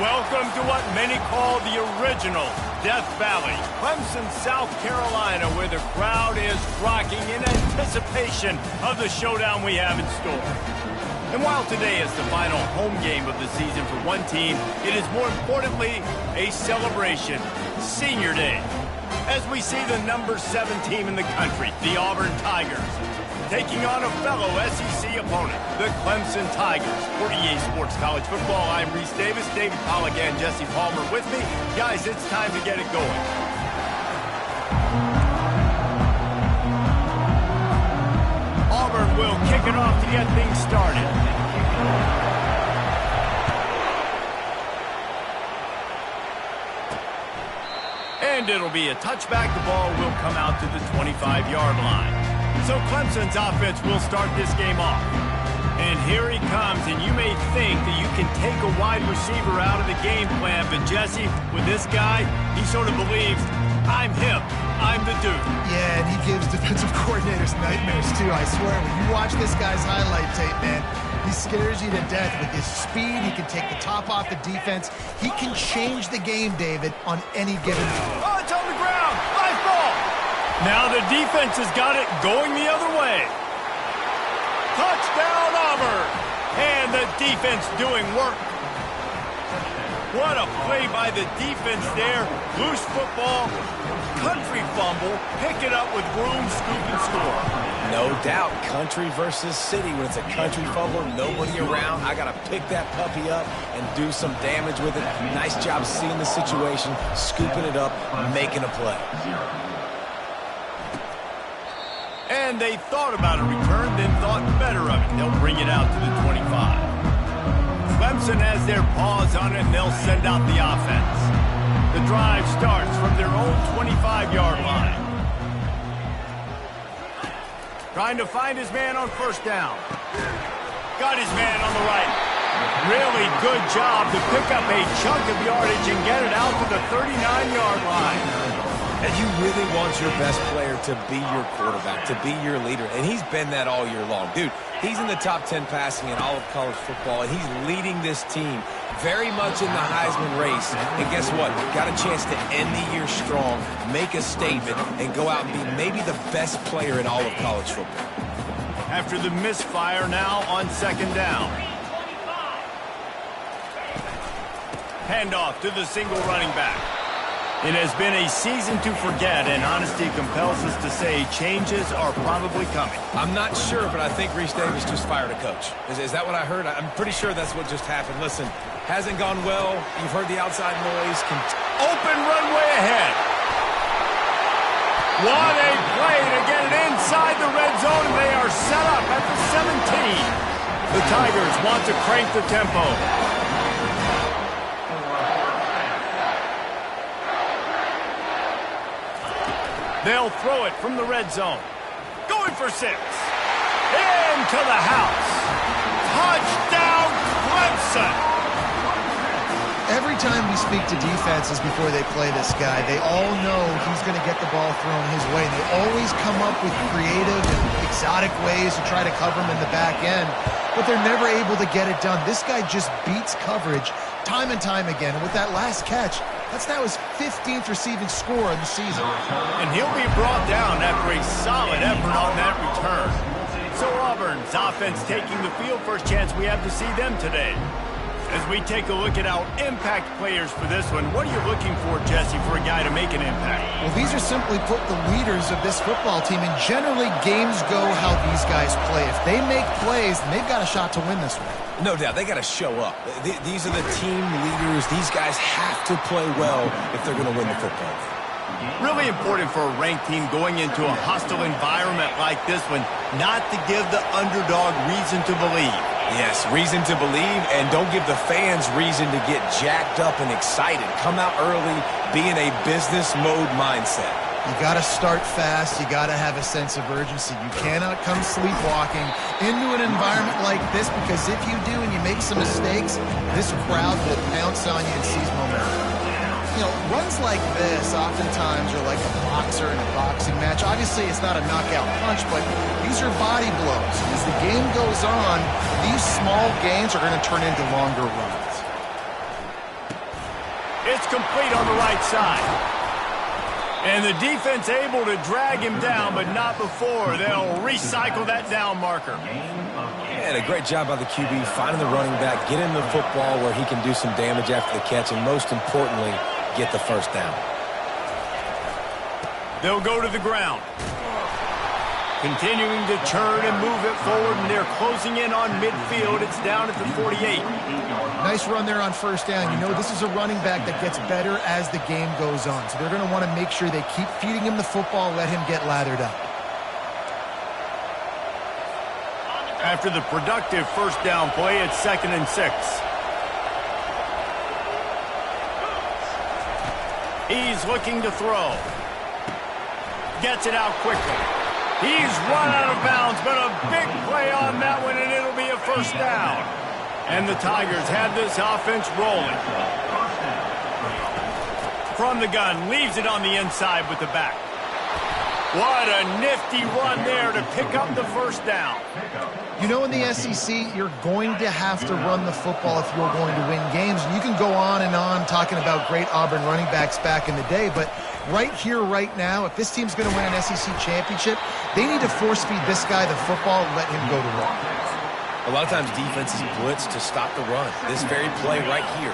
Welcome to what many call the original Death Valley, Clemson, South Carolina, where the crowd is rocking in anticipation of the showdown we have in store. And while today is the final home game of the season for one team, it is more importantly a celebration, Senior Day, as we see the number 7 team in the country, the Auburn Tigers, taking on a fellow SEC opponent, the Clemson Tigers. For EA Sports College Football, I'm Reese Davis, David Pollack, and Jesse Palmer with me. Guys, it's time to get it going. Auburn will kick it off to get things started. And it'll be a touchback. The ball will come out to the 25-yard line. So Clemson's offense will start this game off. And here he comes, and you may think that you can take a wide receiver out of the game plan, but Jesse, with this guy, he sort of believes, I'm him, I'm the dude. Yeah, and he gives defensive coordinators nightmares too, I swear. When you watch this guy's highlight tape, man, he scares you to death with his speed. He can take the top off the defense. He can change the game, David, on any given play. Oh, it's on the ground, live ball. Now the defense has got it going the other way. Touchdown, Auburn! And the defense doing work. What a play by the defense there. Loose football, country fumble, pick it up with room, scoop, and score. No doubt, country versus city. When it's a country fumble, nobody around, I got to pick that puppy up and do some damage with it. Nice job seeing the situation, scooping it up, making a play. And they thought about a return, then thought better of it. They'll bring it out to the 25. Clemson has their paws on it, and they'll send out the offense. The drive starts from their own 25-yard line. Trying to find his man on first down. Got his man on the right. Really good job to pick up a chunk of yardage and get it out to the 39-yard line. And you really want your best player to be your quarterback, to be your leader. And he's been that all year long. Dude, he's in the top 10 passing in all of college football, and he's leading this team very much in the Heisman race. And guess what? Got a chance to end the year strong, make a statement, and go out and be maybe the best player in all of college football. After the misfire, now on second down. Handoff to the single running back. It has been a season to forget, and honesty compels us to say changes are probably coming. I'm not sure, but I think Reese Davis just fired a coach. Is that what I heard? I'm pretty sure that's what just happened. Listen, hasn't gone well. You've heard the outside noise. Open runway ahead. What a play to get it inside the red zone, and they are set up at the 17. The Tigers want to crank the tempo. They'll throw it from the red zone. Going for 6. Into the house. Touchdown, Clemson! Every time we speak to defenses before they play this guy, they all know he's going to get the ball thrown his way. They always come up with creative and exotic ways to try to cover him in the back end, but they're never able to get it done. This guy just beats coverage time and time again. And with that last catch, that's now his 15th receiving score in the season. And he'll be brought down after a solid effort on that return. So Auburn's offense taking the field. First chance we have to see them today. As we take a look at our impact players for this one, what are you looking for, Jesse, for a guy to make an impact? Well, these are simply put the leaders of this football team, and generally games go how these guys play. If they make plays, then they've got a shot to win this one. No doubt, they got to show up. These are the team leaders. These guys have to play well if they're going to win the football game. Really important for a ranked team going into a hostile environment like this one, not to give the underdog reason to believe. Yes, reason to believe, and don't give the fans reason to get jacked up and excited. Come out early, be in a business mode mindset. You got to start fast. You got to have a sense of urgency. You cannot come sleepwalking into an environment like this, because if you do and you make some mistakes, this crowd will pounce on you and seize momentum. You know, runs like this oftentimes are like a boxer in a boxing match. Obviously, it's not a knockout punch, but these are body blows. As the game goes on, these small gains are going to turn into longer runs. complete on the right side. And the defense able to drag him down, but not before. They'll recycle that down marker. And a great job by the QB, finding the running back, get him the football where he can do some damage after the catch, and most importantly, get the first down. They'll go to the ground. Continuing to turn and move it forward, and they're closing in on midfield. It's down at the 48. Nice run there on first down. You know, this is a running back that gets better as the game goes on. So they're going to want to make sure they keep feeding him the football, let him get lathered up. After the productive first down play, it's 2nd and 6. He's looking to throw. Gets it out quickly. He's run out of bounds, but a big play on that one, and it'll be a first down. And the Tigers have this offense rolling. From the gun, leaves it on the inside with the back. What a nifty run there to pick up the first down. You know, in the SEC, you're going to have to run the football if you're going to win games. And you can go on and on talking about great Auburn running backs back in the day, but right here, right now, if this team's going to win an SEC championship, they need to force feed this guy the football and let him go to work. A lot of times defenses blitz to stop the run. This very play right here,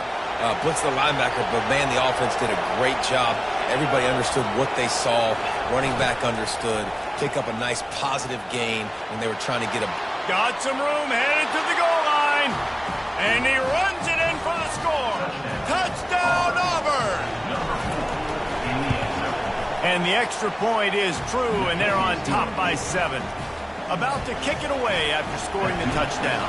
blitz the linebacker, but man, the offense did a great job. Everybody understood what they saw. Running back understood. Pick up a nice positive gain when they were trying to get a... Got some room, headed to the goal line. And he runs it in for the score. Touchdown, Auburn! And the extra point is true, and they're on top by 7. About to kick it away after scoring the touchdown.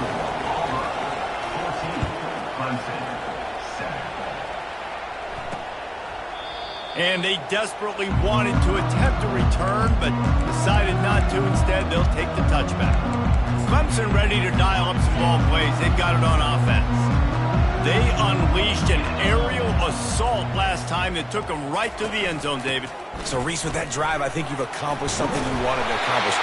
And they desperately wanted to attempt a return, but decided not to. Instead, they'll take the touchback. Clemson ready to dial up some ball plays. They've got it on offense. They unleashed an aerial assault last time that took them right to the end zone, David. So, Reese, with that drive, I think you've accomplished something you wanted to accomplish.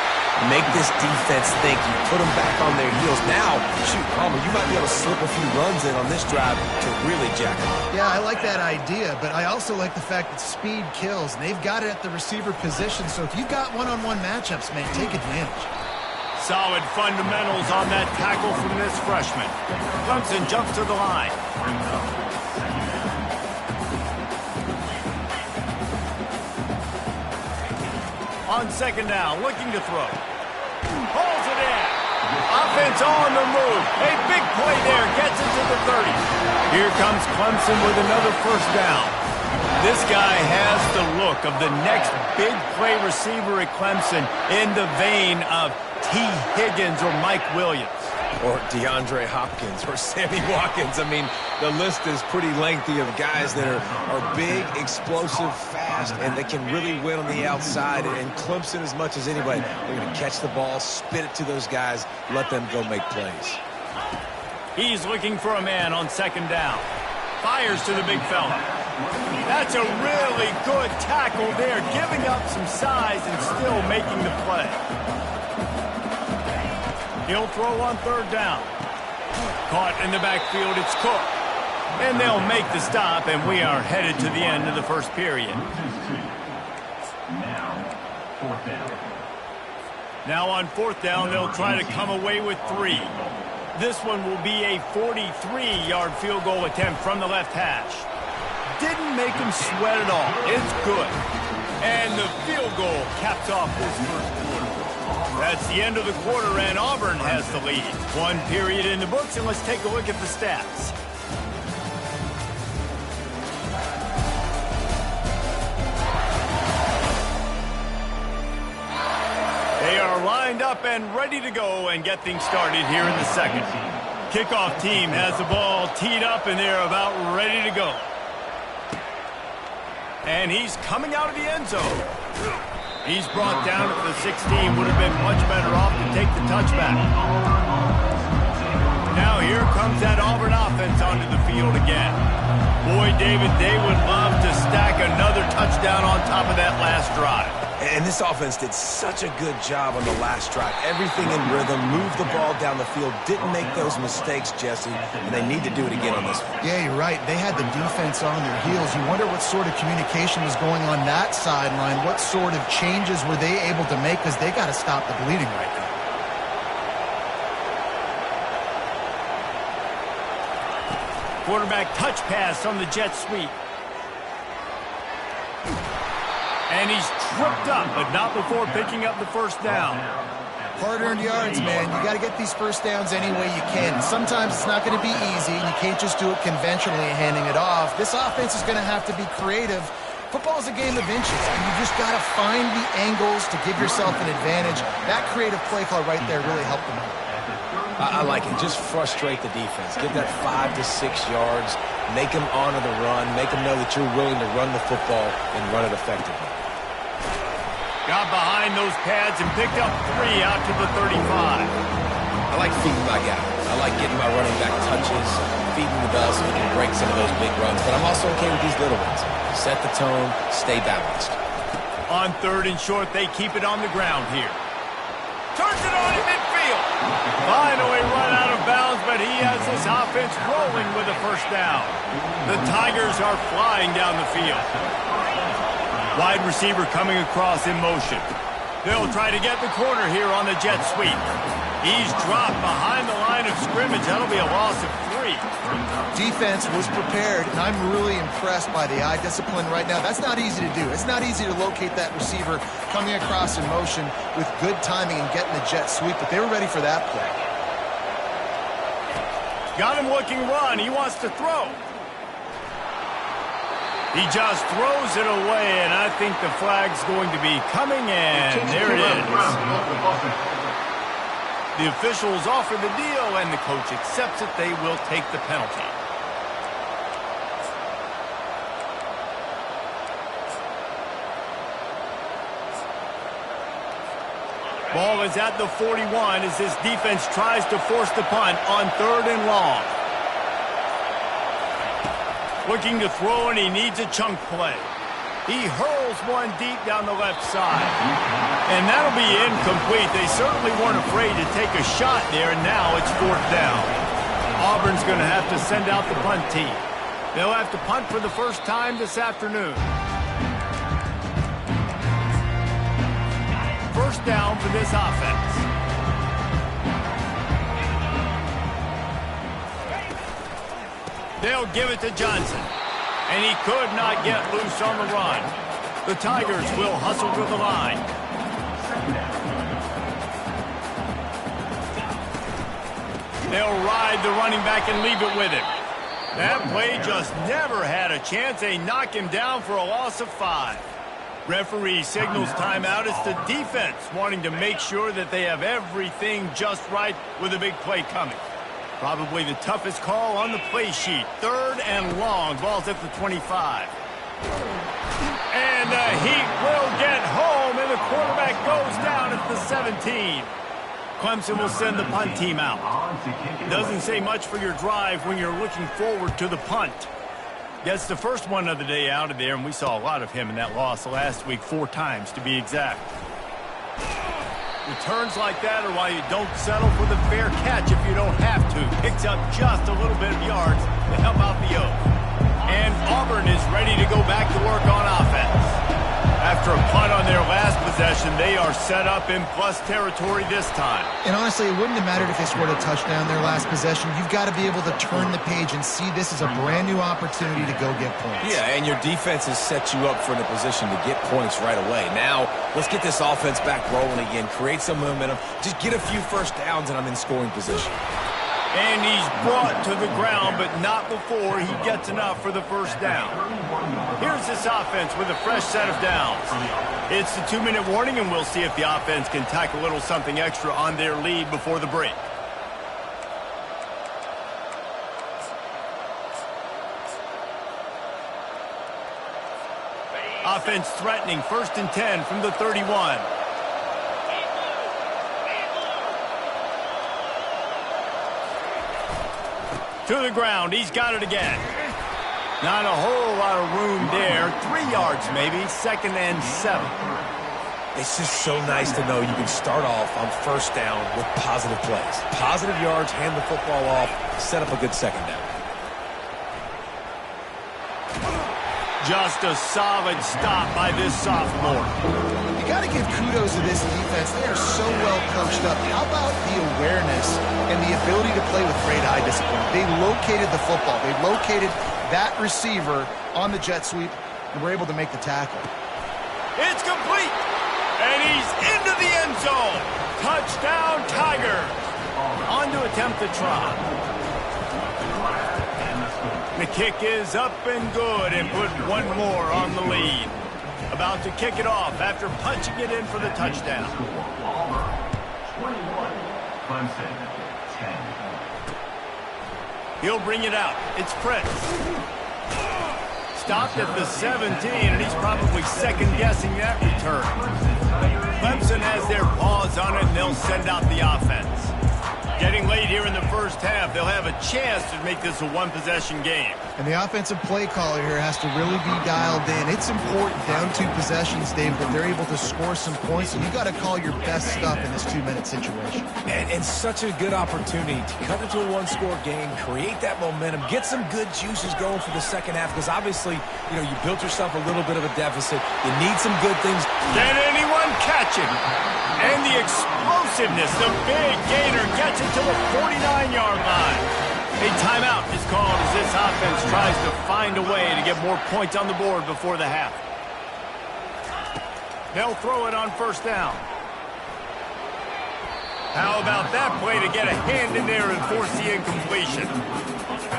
Make this defense think. You put them back on their heels. Now, shoot, Palmer, you might be able to slip a few runs in on this drive to really jack them up. Yeah, I like that idea, but I also like the fact that speed kills, and they've got it at the receiver position. So if you've got one-on-one matchups, man, take advantage. Solid fundamentals on that tackle from this freshman. Clemson jumps to the line. On second down, looking to throw. Pulls it in. Offense on the move. A big play there. Gets it to the 30. Here comes Clemson with another first down. This guy has the look of the next big play receiver at Clemson in the vein of T. Higgins or Mike Williams. Or DeAndre Hopkins or Sammy Watkins. I mean, the list is pretty lengthy of guys that are big, explosive, fast, and they can really win on the outside. And Clemson, as much as anybody, they're going to catch the ball, spit it to those guys, let them go make plays. He's looking for a man on second down. Fires to the big fella. That's a really good tackle there, giving up some size and still making the play. He'll throw on third down. Caught in the backfield, it's Cook. And they'll make the stop, and we are headed to the end of the first period. Now on fourth down, they'll try to come away with 3. This one will be a 43-yard field goal attempt from the left hash. Didn't make him sweat at all. It's good. And the field goal caps off this first quarter. That's the end of the quarter, and Auburn has the lead. 1 period in the books, and let's take a look at the stats. They are lined up and ready to go and get things started here in the second. Kickoff team has the ball teed up, and they're about ready to go. And he's coming out of the end zone. He's brought down at the 16. Would have been much better off to take the touchback. Now here comes that Auburn offense onto the field again. Boy, David, they would love to stack another touchdown on top of that last drive. And this offense did such a good job on the last drive. Everything in rhythm, moved the ball down the field, didn't make those mistakes, Jesse, and they need to do it again on this one. Yeah, you're right. They had the defense on their heels. You wonder what sort of communication was going on that sideline. What sort of changes were they able to make, because they got to stop the bleeding right now. Quarterback touch pass on the jet sweep. And he's tripped up, but not before picking up the first down. Hard-earned yards, man. You got to get these first downs any way you can. Sometimes it's not going to be easy, and you can't just do it conventionally and handing it off. This offense is going to have to be creative. Football is a game of inches, and you just got to find the angles to give yourself an advantage. That creative play call right there really helped them out. I like it. Just frustrate the defense. Get that 5 to 6 yards. Make them honor the run. Make them know that you're willing to run the football and run it effectively. Got behind those pads and picked up 3 out to the 35. I like feeding my guy. I like getting my running back touches, feeding the bell so he can break some of those big runs. But I'm also okay with these little ones. Set the tone, stay balanced. On 3rd and short, they keep it on the ground here. Turns it on in midfield. Finally run out of bounds, but he has this offense rolling with a first down. The Tigers are flying down the field. Wide receiver coming across in motion. They'll try to get the corner here on the jet sweep. He's dropped behind the line of scrimmage. That'll be a loss of 3. Defense was prepared, and I'm really impressed by the eye discipline right now. That's not easy to do. It's not easy to locate that receiver coming across in motion with good timing and getting the jet sweep, but they were ready for that play. Got him looking run. He wants to throw. He just throws it away, and I think the flag's going to be coming, and there it is. The officials offer the deal, and the coach accepts it. They will take the penalty. Ball is at the 41 as this defense tries to force the punt on 3rd and long. Looking to throw, and he needs a chunk play. He hurls one deep down the left side. And that'll be incomplete. They certainly weren't afraid to take a shot there, and now it's 4th down. Auburn's going to have to send out the punt team. They'll have to punt for the first time this afternoon. First down for this offense. They'll give it to Johnson. And he could not get loose on the run. The Tigers will hustle to the line. They'll ride the running back and leave it with him. That play just never had a chance. They knock him down for a loss of 5. Referee signals timeout. It's the defense wanting to make sure that they have everything just right with a big play coming. Probably the toughest call on the play sheet. 3rd and long. Ball's at the 25. And the Heat will get home, and the quarterback goes down at the 17. Clemson will send the punt team out. Doesn't say much for your drive when you're looking forward to the punt. Gets the first one of the day out of there, and we saw a lot of him in that loss last week, 4 times to be exact. Returns like that are why you don't settle for the fair catch if you don't have to. Picks up just a little bit of yards to help out the Oak. And Auburn is ready to go back to work on offense. After a punt on their last possession, they are set up in plus territory this time. And honestly, it wouldn't have mattered if they scored a touchdown their last possession. You've got to be able to turn the page and see this as a brand new opportunity to go get points. Yeah, and your defense has set you up for a position to get points right away. Now, let's get this offense back rolling again, create some momentum, just get a few first downs, and I'm in scoring position. And he's brought to the ground, but not before he gets enough for the first down. Here's this offense with a fresh set of downs. It's the 2-minute warning, and we'll see if the offense can tack a little something extra on their lead before the break. Offense threatening, 1st and 10 from the 31. To the ground. He's got it again. Not a whole lot of room there. 3 yards maybe. 2nd and 7. It's just so nice to know you can start off on first down with positive plays. Positive yards, hand the football off, set up a good second down. Just a solid stop by this sophomore. You got to give kudos to this defense. They are so well coached up. How about the awareness and the ability to play with great eye discipline? They located the football. They located that receiver on the jet sweep and were able to make the tackle. It's complete. And he's into the end zone. Touchdown, Tigers. On to attempt the try. The kick is up and good and put one more on the lead. About to kick it off after punching it in for the touchdown. 21, Clemson, 10. He'll bring it out. It's Prince. Stopped at the 17, and he's probably second-guessing that return. Clemson has their paws on it, and they'll send out the offense. Getting late here in the first half, they'll have a chance to make this a one-possession game. And the offensive play caller here has to really be dialed in. It's important down 2 possessions, Dave, that they're able to score some points. And you got to call your best stuff in this 2-minute situation. And such a good opportunity to cut into a one-score game, create that momentum, get some good juices going for the second half. Because obviously, you know, you built yourself a little bit of a deficit. You need some good things. Can anyone catch it? And the explosiveness, the big gainer gets it to the 49-yard line. A timeout is called as this offense tries to find a way to get more points on the board before the half. They'll throw it on first down. How about that play to get a hand in there and force the incompletion?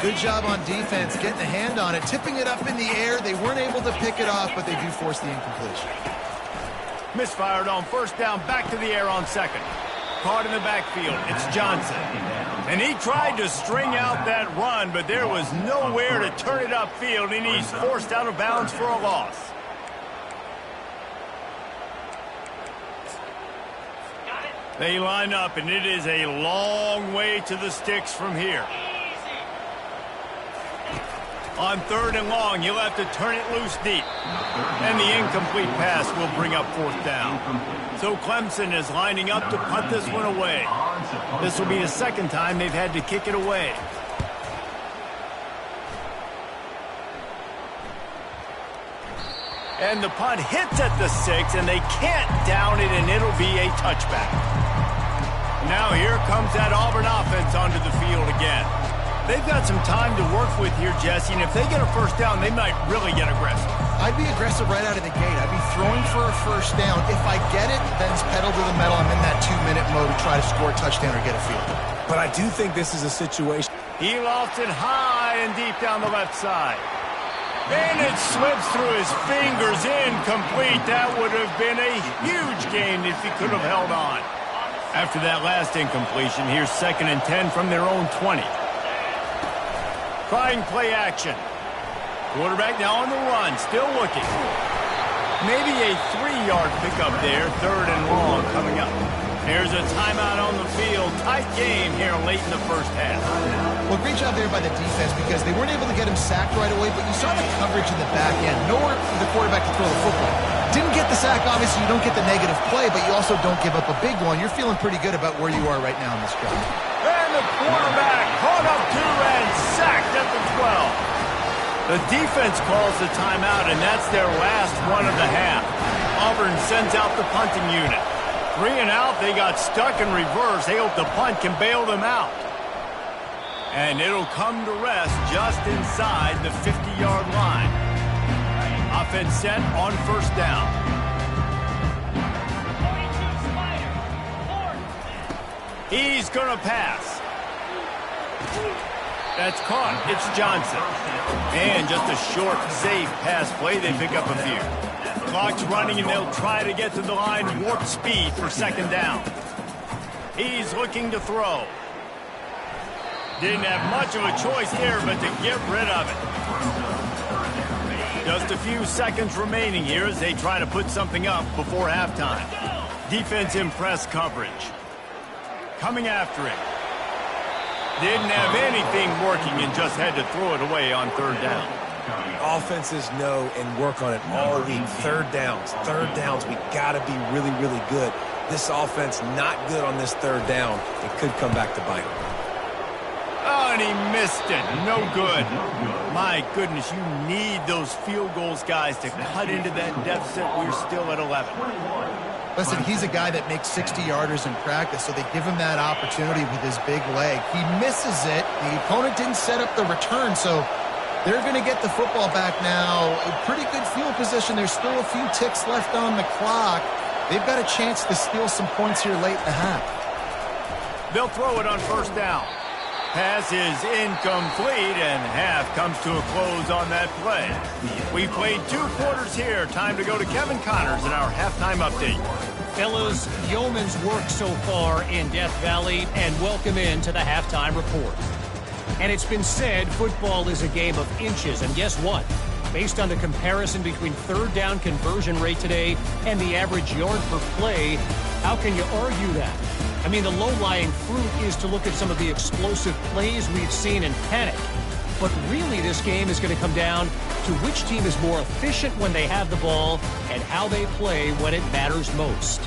Good job on defense, getting a hand on it, tipping it up in the air. They weren't able to pick it off, but they do force the incompletion. Misfired on first down, back to the air on second. Caught in the backfield, it's Johnson. And he tried to string out that run, but there was nowhere to turn it upfield, and he's forced out of bounds for a loss. They line up, and it is a long way to the sticks from here. On third and long, he'll have to turn it loose deep. And the incomplete pass will bring up fourth down. So Clemson is lining up to punt this one away. This will be the second time they've had to kick it away. And the punt hits at the 6, and they can't down it, and it'll be a touchback. Now here comes that Auburn offense onto the field again. They've got some time to work with here, Jesse, and if they get a first down, they might really get aggressive. I'd be aggressive right out of the gate. I'd be throwing for a first down. If I get it, then it's pedal to the metal. I'm in that 2-minute mode to try to score a touchdown or get a field goal. But I do think this is a situation. He lofts it high and deep down the left side. And it slips through his fingers, incomplete. That would have been a huge gain if he could have held on. After that last incompletion, here's 2nd and 10 from their own 20. Trying play action. Quarterback now on the run, still looking. Maybe a 3-yard pickup there, 3rd and long coming up. There's a timeout on the field. Tight game here late in the first half. Well, great job there by the defense because they weren't able to get him sacked right away, but you saw the coverage in the back end. Nowhere for the quarterback to throw the football. Didn't get the sack, obviously you don't get the negative play, but you also don't give up a big one. You're feeling pretty good about where you are right now in this drive. And the quarterback caught up to and sacked at the 12. The defense calls the timeout, and that's their last one of the half. Auburn sends out the punting unit. 3 and out, they got stuck in reverse. They hope the punt can bail them out. And it'll come to rest just inside the 50-yard line. Offense set on first down. He's going to pass. That's caught. It's Johnson. And just a short, safe pass play. They pick up a few. Clock's running, and they'll try to get to the line warp speed for 2nd down. He's looking to throw. Didn't have much of a choice there, but to get rid of it. Just a few seconds remaining here as they try to put something up before halftime. Defense in press coverage. Coming after him. Didn't have anything working and just had to throw it away on 3rd down. Offenses know and work on it all week. Third downs. We got to be really, really good. This offense not good on this third down. It could come back to bite them. Oh, and he missed it. No good. My goodness, you need those field goals, guys, to cut into that deficit. We're still at 11. Listen, he's a guy that makes 60-yarders in practice, so they give him that opportunity with his big leg. He misses it. The opponent didn't set up the return, so they're going to get the football back now. A pretty good field position. There's still a few ticks left on the clock. They've got a chance to steal some points here late in the half. They'll throw it on first down. Pass is incomplete, and half comes to a close on that play. We played 2 quarters here. Time to go to Kevin Connors in our halftime update. Fellas, yeoman's work so far in Death Valley, and welcome into the halftime report. And it's been said football is a game of inches, and guess what? Based on the comparison between third down conversion rate today and the average yard per play, how can you argue that? I mean, the low-lying fruit is to look at some of the explosive plays we've seen in panic. But really, this game is going to come down to which team is more efficient when they have the ball and how they play when it matters most.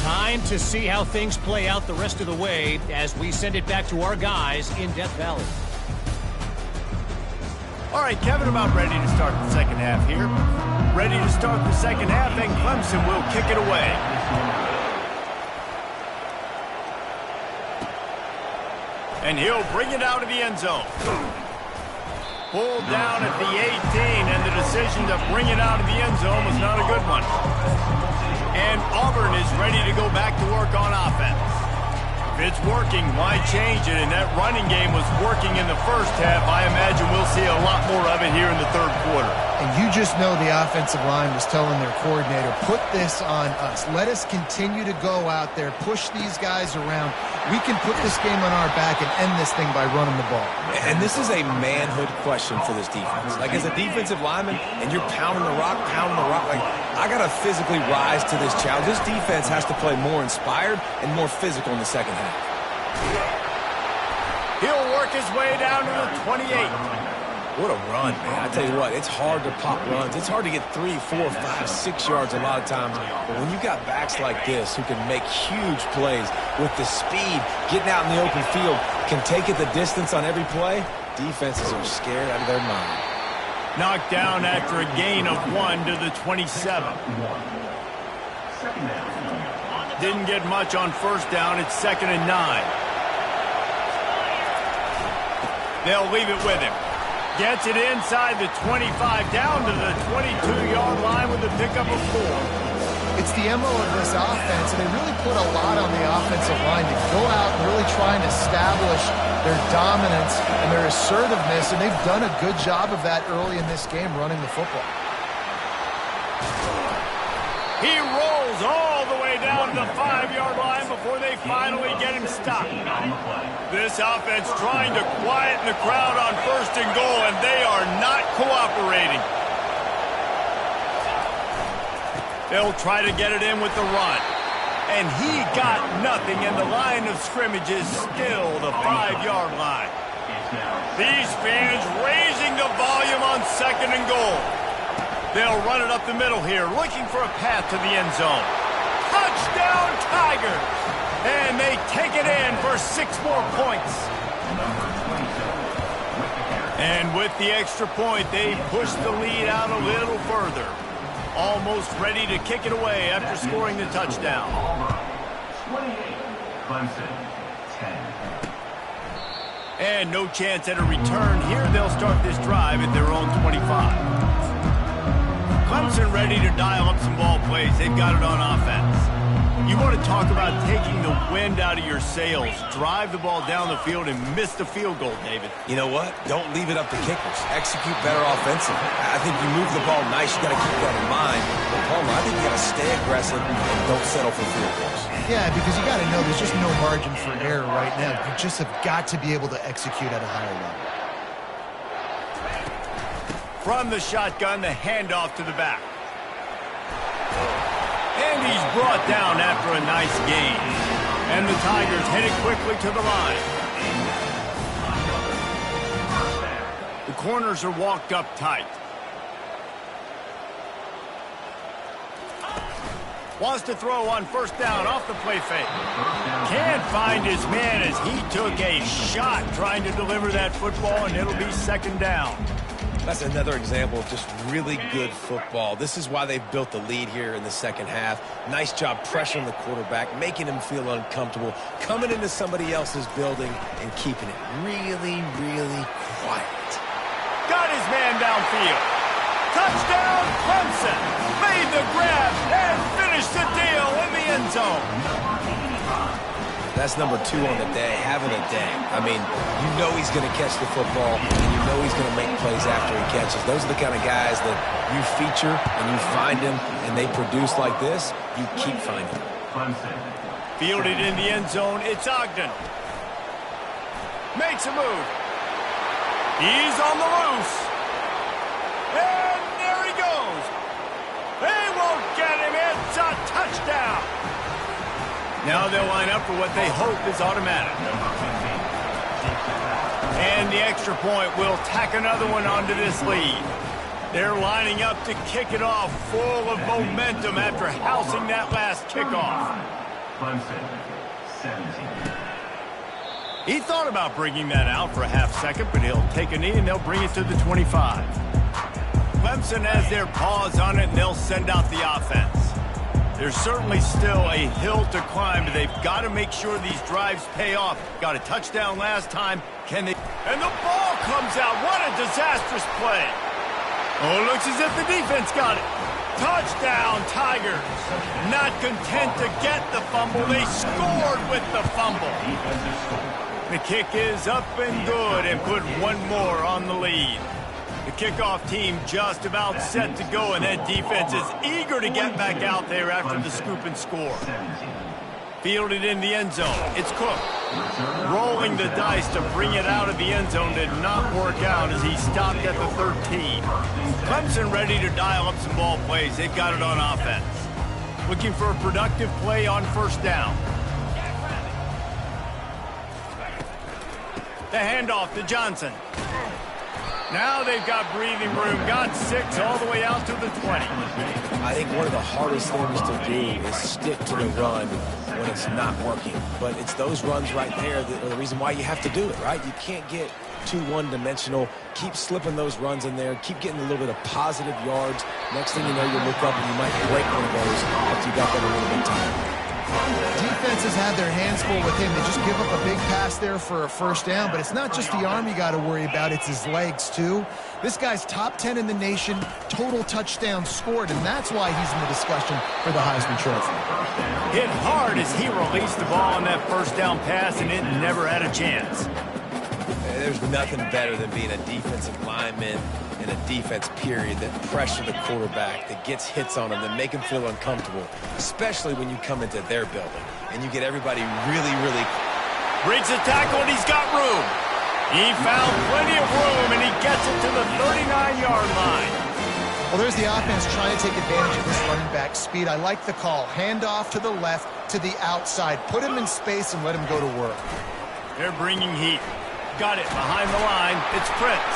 Time to see how things play out the rest of the way as we send it back to our guys in Death Valley. All right, Kevin, about ready to start the second half here. Ready to start the second half, and Clemson will kick it away. And he'll bring it out of the end zone. Pulled down at the 18, and the decision to bring it out of the end zone was not a good one. And Auburn is ready to go back to work on offense. If it's working, why change it? And that running game was working in the first half. I imagine we'll see a lot more of it here in the third quarter. And you just know the offensive line was telling their coordinator, put this on us. Let us continue to go out there, push these guys around. We can put this game on our back and end this thing by running the ball. And this is a manhood question for this defense. Like, as a defensive lineman, and you're pounding the rock, like, I got to physically rise to this challenge. This defense has to play more inspired and more physical in the second half. He'll work his way down to the 28. What a run, man. I tell you what, it's hard to pop runs. It's hard to get 3, 4, 5, 6 yards a lot of times. But when you got backs like this who can make huge plays with the speed, getting out in the open field, can take it the distance on every play, defenses are scared out of their mind. Knocked down after a gain of 1 to the 27. Didn't get much on first down. It's 2nd and 9. They'll leave it with him. Gets it inside the 25, down to the 22-yard line with a pickup of 4. It's the MO of this offense, and they really put a lot on the offensive line to go out and really try and establish their dominance and their assertiveness, and they've done a good job of that early in this game running the football. He rolls all the way down to the 5-yard line before they finally get him stopped. This offense trying to quieten the crowd on 1st and goal, and they are not cooperating. They'll try to get it in with the run. And he got nothing, and the line of scrimmage is still the 5-yard line. These fans raising the volume on 2nd and goal. They'll run it up the middle here, looking for a path to the end zone. Touchdown, Tigers! And they take it in for 6 more points. And with the extra point, they push the lead out a little further. Almost ready to kick it away after scoring the touchdown. 28, Clemson, 10. And no chance at a return here. They'll start this drive at their own 25. Clemson ready to dial up some ball plays. They've got it on offense. You want to talk about taking the wind out of your sails. Drive the ball down the field and miss the field goal, David. You know what? Don't leave it up to kickers. Execute better offensively. I think you move the ball nice. You got to keep that in mind. But Palmer, I think you got to stay aggressive and don't settle for field goals. Yeah, because you got to know there's just no margin for error right now. You just have got to be able to execute at a higher level. From the shotgun, the handoff to the back. And he's brought down after a nice gain. And the Tigers headed quickly to the line. The corners are walked up tight. Wants to throw on first down off the play fake. Can't find his man as he took a shot trying to deliver that football, and it'll be second down. That's another example of just really good football. This is why they've built the lead here in the second half. Nice job pressuring the quarterback, making him feel uncomfortable, coming into somebody else's building and keeping it really, really quiet. Got his man downfield. Touchdown, Clemson. Made the grab and finished the deal in the end zone. That's number 2 on the day, having a day. I mean, you know he's going to catch the football, and you know he's going to make plays after he catches. Those are the kind of guys that you feature and you find them, and they produce like this, you keep finding them. Fielded in the end zone, it's Ogden. Makes a move. He's on the loose. And there he goes. They won't get him. It's a touchdown. Now they'll line up for what they hope is automatic. And the extra point will tack another one onto this lead. They're lining up to kick it off full of momentum after housing that last kickoff. He thought about bringing that out for a half second, but he'll take a knee and they'll bring it to the 25. Clemson has their paws on it and they'll send out the offense. There's certainly still a hill to climb, but they've got to make sure these drives pay off. Got a touchdown last time. Can they? And the ball comes out. What a disastrous play. Oh, it looks as if the defense got it. Touchdown, Tigers. Not content to get the fumble, they scored with the fumble. The kick is up and good and put one more on the lead. The kickoff team just about set to go, and that defense is eager to get back out there after the scoop and score. Fielded in the end zone. It's Cook. Rolling the dice to bring it out of the end zone did not work out as he stopped at the 13. Clemson ready to dial up some ball plays. They've got it on offense. Looking for a productive play on first down. The handoff to Johnson. Now they've got breathing room. Got 6 all the way out to the 20. I think one of the hardest things to do is stick to the run when it's not working. But it's those runs right there that are the reason why you have to do it, right? You can't get too one-dimensional. Keep slipping those runs in there. Keep getting a little bit of positive yards. Next thing you know, you look up and you might break one of those after you got that a little bit tired. Defenses have their hands full with him. They just give up a big pass there for a first down, but it's not just the arm you got to worry about, it's his legs too. This guy's top 10 in the nation, total touchdowns scored, and that's why he's in the discussion for the Heisman Trophy. Hit hard as he released the ball on that first down pass, and it never had a chance. There's nothing better than being a defensive lineman in a defense period that pressure the quarterback, that gets hits on him, that make him feel uncomfortable, especially when you come into their building and you get everybody really, really... Breaks the tackle and he's got room. He found plenty of room and he gets it to the 39-yard line. Well, there's the offense trying to take advantage of this running back speed. I like the call. Handoff to the left, to the outside. Put him in space and let him go to work. They're bringing heat. Got it behind the line. It's Prince.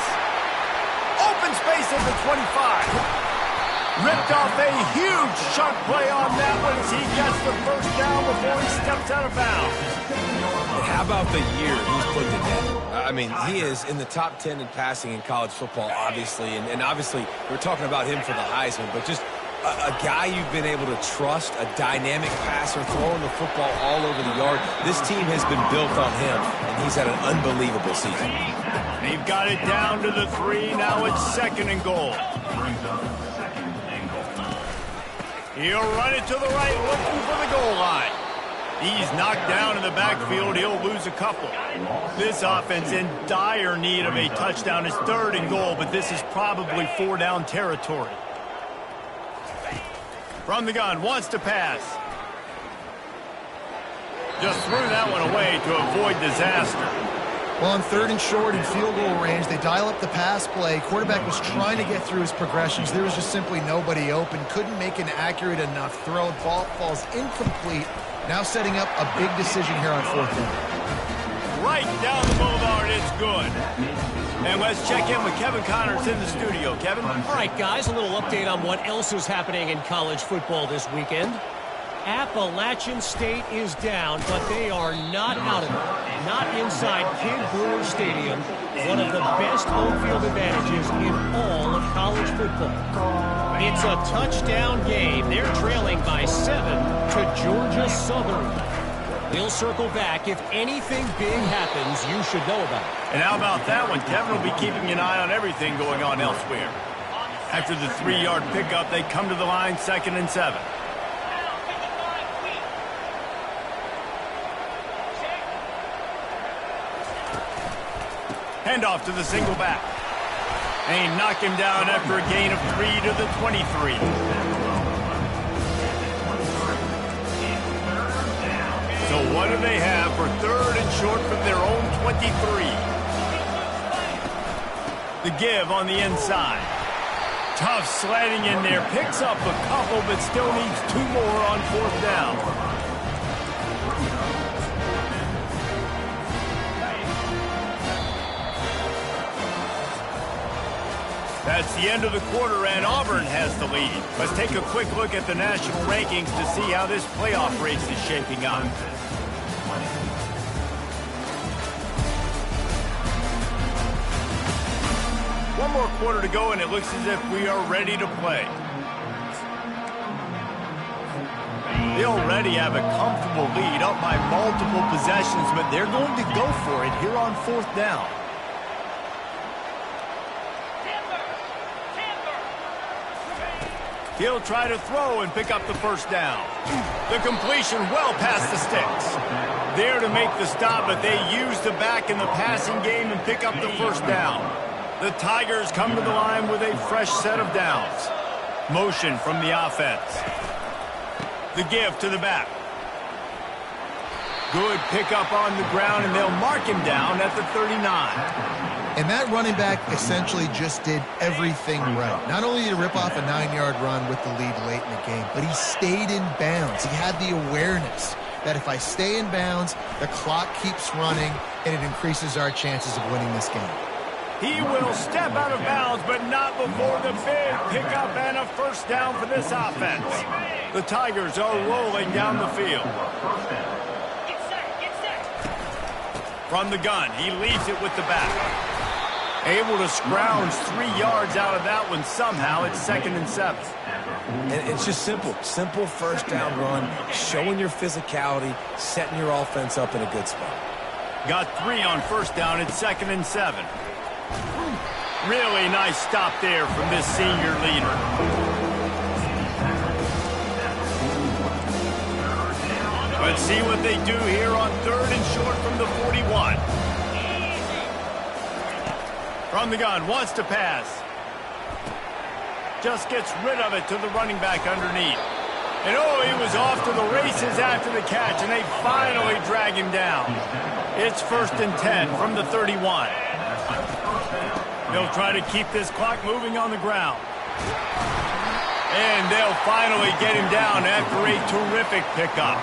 Open space at the 25. Ripped off a huge chunk play on that one as he gets the first down before he steps out of bounds. And how about the year he's put together? I mean, he is in the top 10 in passing in college football, obviously. And obviously, we're talking about him for the Heisman, but just a guy you've been able to trust, a dynamic passer, throwing the football all over the yard. This team has been built on him, and he's had an unbelievable season. They've got it down to the 3. Now it's 2nd and goal. He'll run it to the right, looking for the goal line. He's knocked down in the backfield. He'll lose a couple. This offense in dire need of a touchdown. Is 3rd and goal, but this is probably 4-down territory. From the gun, wants to pass. Just threw that one away to avoid disaster. Well, on 3rd and short in field goal range, they dial up the pass play. Quarterback was trying to get through his progressions. There was just simply nobody open. Couldn't make an accurate enough throw. Ball falls incomplete. Now setting up a big decision here on 4th down. right down the boulevard. It's good. And let's check in with Kevin Connors in the studio. Kevin? All right, guys, a little update on what else is happening in college football this weekend. Appalachian State is down, but they are not out of it. Not inside Kid Brewer Stadium, one of the best home field advantages in all of college football. It's a touchdown game. They're trailing by 7 to Georgia Southern. We'll circle back. If anything big happens, you should know about it. And how about that one? Kevin will be keeping an eye on everything going on elsewhere. After the 3-yard pickup, they come to the line 2nd and 7. Handoff to the single back. And he knocked him down after a gain of 3 to the 23. So what do they have for 3rd and short from their own 23? The give on the inside. Tough sledding in there. Picks up a couple, but still needs 2 more on 4th down. That's the end of the quarter, and Auburn has the lead. Let's take a quick look at the national rankings to see how this playoff race is shaping up. One more quarter to go, and it looks as if we are ready to play. They already have a comfortable lead, up by multiple possessions, but they're going to go for it here on 4th down. He'll try to throw and pick up the 1st down. The completion well past the sticks. There to make the stop, but they use the back in the passing game and pick up the 1st down. The Tigers come to the line with a fresh set of downs. Motion from the offense. The give to the back. Good pickup on the ground, and they'll mark him down at the 39. And that running back essentially just did everything right. Not only did he rip off a 9-yard run with the lead late in the game, but he stayed in bounds. He had the awareness that if I stay in bounds, the clock keeps running, and it increases our chances of winning this game. He will step out of bounds, but not before the big pickup and a 1st down for this offense. The Tigers are rolling down the field. From the gun, he leaves it with the back. Able to scrounge 3 yards out of that one somehow. It's 2nd and 7. And it's just simple. Simple 1st down run, showing your physicality, setting your offense up in a good spot. Got 3 on 1st down. It's 2nd and 7. Really nice stop there from this senior leader. Let's see what they do here on 3rd and short from the 41. From the gun, wants to pass. Just gets rid of it to the running back underneath. And oh, he was off to the races after the catch, and they finally drag him down. It's 1st and 10 from the 31. They'll try to keep this clock moving on the ground. And they'll finally get him down after a terrific pickup.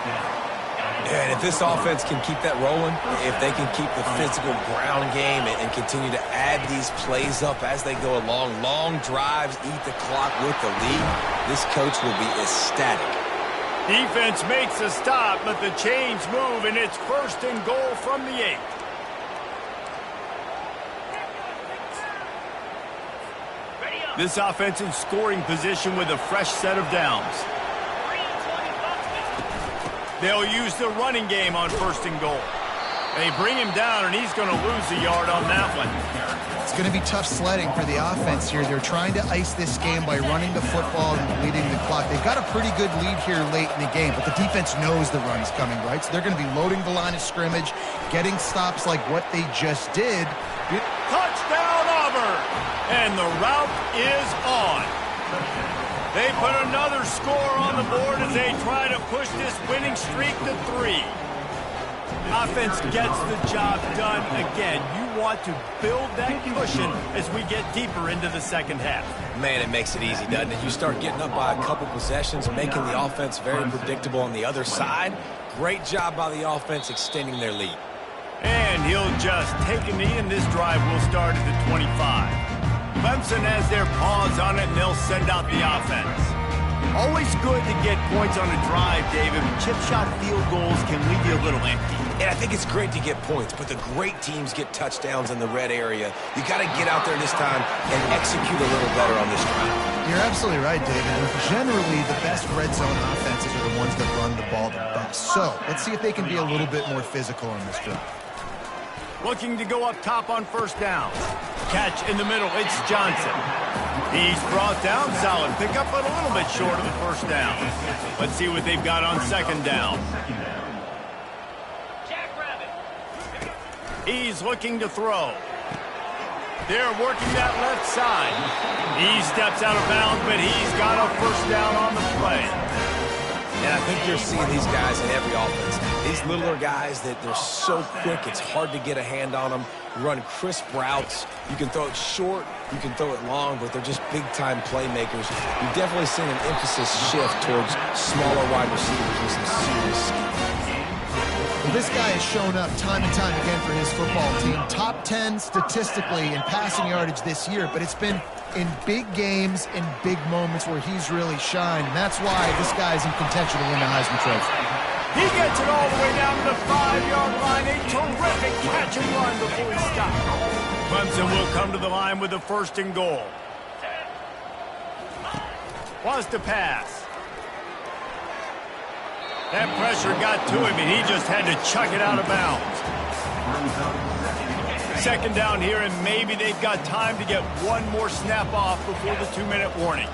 And if this offense can keep that rolling, if they can keep the physical ground game and continue to add these plays up as they go along, long drives, eat the clock with the lead, this coach will be ecstatic. Defense makes a stop, but the chains move, and it's 1st and goal from the 8. This offense in scoring position with a fresh set of downs. They'll use the running game on 1st and goal. They bring him down, and he's going to lose a yard on that one. It's going to be tough sledding for the offense here. They're trying to ice this game by running the football and leading the clock. They've got a pretty good lead here late in the game, but the defense knows the run is coming, right? So they're going to be loading the line of scrimmage, getting stops like what they just did. Touchdown, Auburn! And the route is on. They put another score on the board as they try to push this winning streak to 3. Offense gets the job done again. You want to build that cushion as we get deeper into the 2nd half. Man, it makes it easy, doesn't it? You start getting up by a couple possessions, making the offense very predictable on the other side. Great job by the offense extending their lead. And he'll just take a knee, and this drive will start at the 25. Clemson has their paws on it, and they'll send out the offense. Always good to get points on a drive, David. Chip shot field goals can leave you a little empty. And I think it's great to get points, but the great teams get touchdowns in the red area. You got to get out there this time and execute a little better on this drive. You're absolutely right, David. And generally, the best red zone offenses are the ones that run the ball the best. So let's see if they can be a little bit more physical on this drive. Looking to go up top on first down. Catch in the middle. It's Johnson. He's brought down. Solid pickup, but a little bit short of the first down. Let's see what they've got on second down. He's looking to throw. They're working that left side. He steps out of bounds, but he's got a first down on the play. And I think you're seeing these guys in every offense. These littler guys that they're so quick, it's hard to get a hand on them. Run crisp routes. You can throw it short, you can throw it long, but they're just big-time playmakers. You've definitely seen an emphasis shift towards smaller wide receivers with some serious skill. Well, this guy has shown up time and time again for his football team. Top 10 statistically in passing yardage this year, but it's been in big games, in big moments where he's really shined. And that's why this guy's in contention to win the Heisman Trophy. He gets it all the way down to the 5-yard line. A terrific catch and run before he stops. Clemson will come to the line with the first and goal. Wants to pass. That pressure got to him, and he just had to chuck it out of bounds. Second down here, and maybe they've got time to get one more snap off before the 2-minute warning.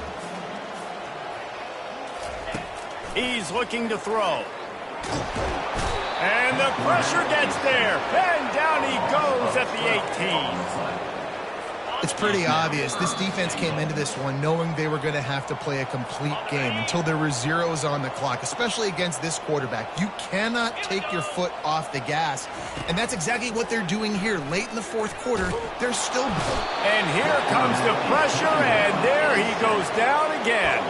He's looking to throw. And the pressure gets there. And down he goes at the 18. It's pretty obvious. This defense came into this one knowing they were going to have to play a complete game until there were zeros on the clock, especially against this quarterback. You cannot take your foot off the gas, and that's exactly what they're doing here. Late in the fourth quarter, they're still... And here comes the pressure, and there he goes down again.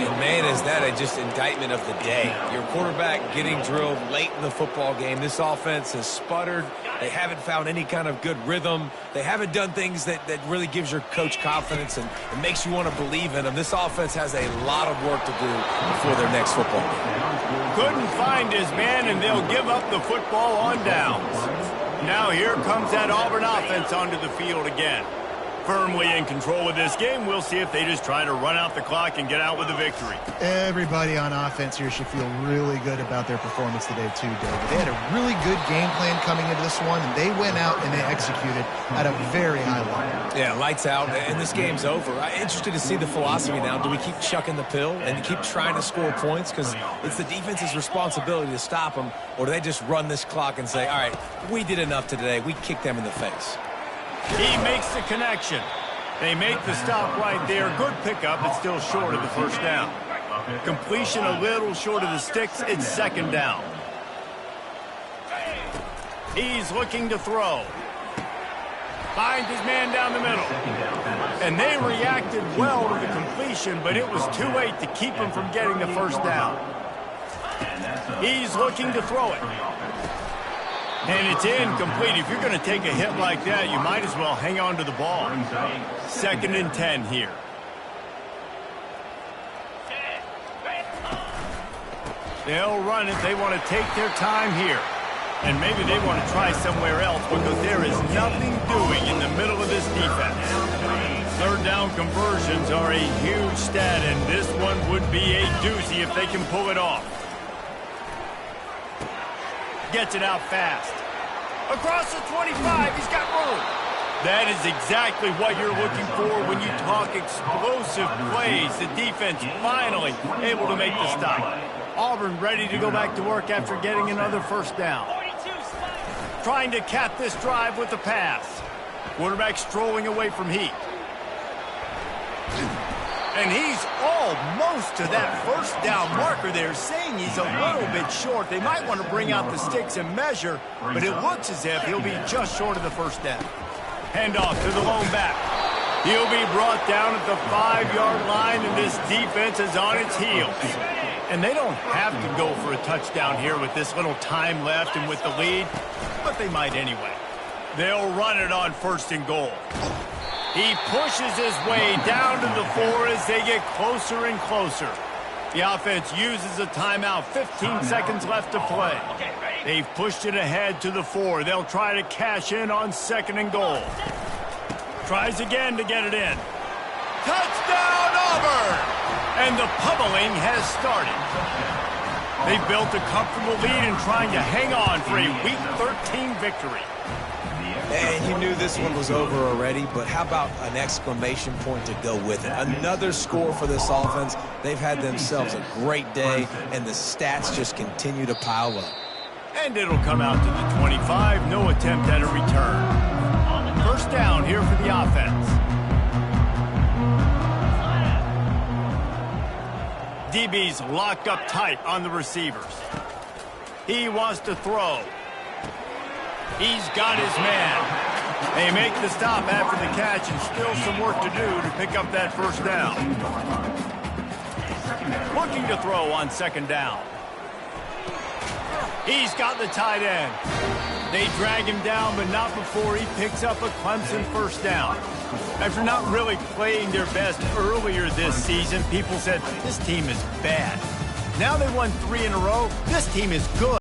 And man, is that just indictment of the day. Your quarterback getting drilled late in the football game. This offense has sputtered. They haven't found any kind of good rhythm. They haven't done things that really gives your coach confidence and it makes you want to believe in them. This offense has a lot of work to do before their next football game. Couldn't find his man, and they'll give up the football on downs. Now here comes that Auburn offense onto the field again. Firmly in control of this game. We'll see if they just try to run out the clock and get out with a victory. Everybody on offense here should feel really good about their performance today too, David. They had a really good game plan coming into this one, and they went out and they executed at a very high level. Yeah, lights out, and this game's over. I'm interested to see the philosophy now. Do we keep chucking the pill and keep trying to score points because it's the defense's responsibility to stop them, or do they just run this clock and say, all right, we did enough today. We kicked them in the face. He makes the connection. They make the stop right there. Good pickup, but still short of the first down. Completion a little short of the sticks. It's second down. He's looking to throw. Finds his man down the middle. And they reacted well to the completion, but it was too late to keep him from getting the first down. He's looking to throw it. And it's incomplete. If you're going to take a hit like that, you might as well hang on to the ball. Second and 10 here. They'll run it. They want to take their time here. And maybe they want to try somewhere else because there is nothing doing in the middle of this defense. Third down conversions are a huge stat, and this one would be a doozy if they can pull it off. Gets it out fast. Across the 25, he's got room. That is exactly what you're looking for when you talk explosive plays. The defense finally able to make the stop. Auburn ready to go back to work after getting another first down. Trying to cap this drive with a pass. Quarterback strolling away from Heat. And he's almost to that first down marker there, saying he's a little bit short. They might want to bring out the sticks and measure, but it looks as if he'll be just short of the first down. Handoff to the lone back. He'll be brought down at the 5-yard line, and this defense is on its heels. And they don't have to go for a touchdown here with this little time left and with the lead, but they might anyway. They'll run it on 1st and goal. He pushes his way down to the 4 as they get closer and closer. The offense uses a timeout, 15 seconds left to play. They've pushed it ahead to the 4. They'll try to cash in on 2nd and goal. Tries again to get it in. Touchdown, Auburn! And the pummeling has started. They've built a comfortable lead and trying to hang on for a Week 13 victory. And you knew this one was over already, but how about an exclamation point to go with it? Another score for this offense. They've had themselves a great day, and the stats just continue to pile up. And it'll come out to the 25. No attempt at a return. 1st down here for the offense. DB's locked up tight on the receivers. He wants to throw. He's got his man. They make the stop after the catch and still some work to do to pick up that 1st down. Looking to throw on 2nd down. He's got the tight end. They drag him down, but not before he picks up a Clemson 1st down. After not really playing their best earlier this season, people said, this team is bad. Now they won 3 in a row. This team is good.